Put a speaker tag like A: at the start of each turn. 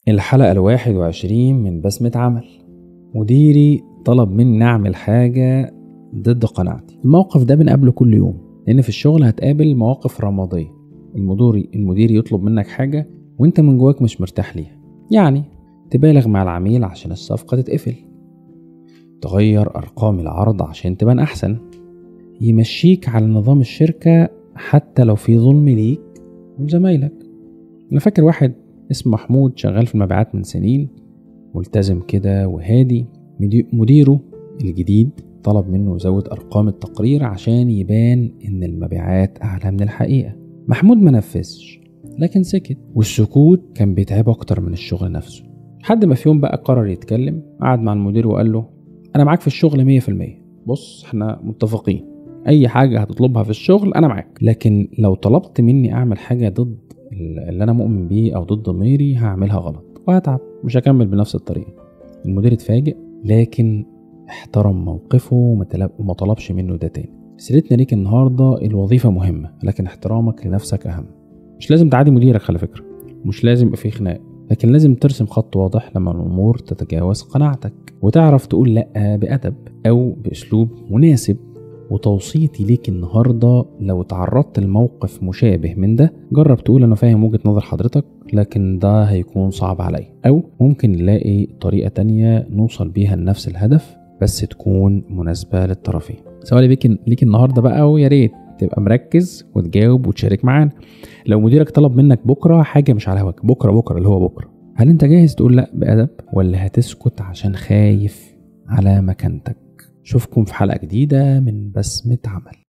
A: الحلقة 21 من بسمة عمل. مديري طلب مني نعمل حاجة ضد قناعتي. الموقف ده بنقابله كل يوم، لأن في الشغل هتقابل مواقف رمادية. المدير يطلب منك حاجة وانت من جواك مش مرتاح ليها، يعني تبالغ مع العميل عشان الصفقة تتقفل، تغير أرقام العرض عشان تبان أحسن، يمشيك على نظام الشركة حتى لو في ظلم ليك وزمايلك. أنا فاكر واحد اسمه محمود شغال في المبيعات من سنين، ملتزم كده وهادي. مديره الجديد طلب منه يزود أرقام التقرير عشان يبان إن المبيعات أعلى من الحقيقة. محمود ما نفذش لكن سكت، والسكوت كان بيتعب أكتر من الشغل نفسه. لحد ما في يوم بقى قرر يتكلم، قعد مع المدير وقال له: أنا معاك في الشغل 100%. بص، احنا متفقين، أي حاجة هتطلبها في الشغل أنا معاك، لكن لو طلبت مني أعمل حاجة ضد اللي أنا مؤمن بيه أو ضد ضميري هعملها غلط وهتعب، مش هكمل بنفس الطريقة. المدير اتفاجئ لكن احترم موقفه وما طلبش منه ده تاني. سيرتنا ليك النهاردة: الوظيفة مهمة لكن احترامك لنفسك أهم. مش لازم تعادي مديرك على فكرة، مش لازم يبقى فيه خناق، لكن لازم ترسم خط واضح لما الأمور تتجاوز قناعتك، وتعرف تقول لأ بأدب أو بأسلوب مناسب. وتوصيتي ليك النهاردة: لو تعرضت لموقف مشابه من ده، جرب تقول: أنا فاهم وجهة نظر حضرتك لكن ده هيكون صعب علي، أو ممكن نلاقي طريقة تانية نوصل بيها لنفس الهدف بس تكون مناسبة للطرفين. سؤالي ليك النهاردة بقى، ويا ريت تبقى مركز وتجاوب وتشارك معانا. لو مديرك طلب منك بكرة حاجة مش على هواك، بكرة اللي هو بكرة، هل انت جاهز تقول لأ بأدب ولا هتسكت عشان خايف على مكانتك؟ شوفكم في حلقة جديدة من بسمة عمل.